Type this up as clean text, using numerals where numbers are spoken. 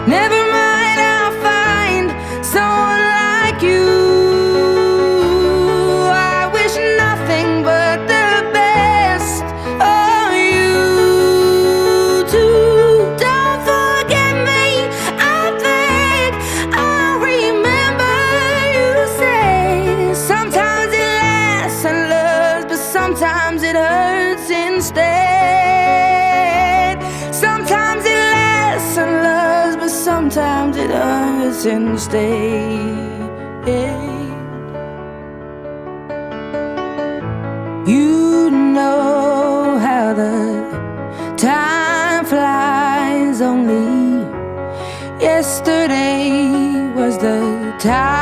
Never mind, I'll find someone like you. I wish nothing but the best of you too. Don't forget me, I beg. I remember you say sometimes it lasts and loves, but sometimes it hurts instead. Sometimes it lasts and loves, but sometimes it hurts instead. You know how the time flies. Only yesterday was the time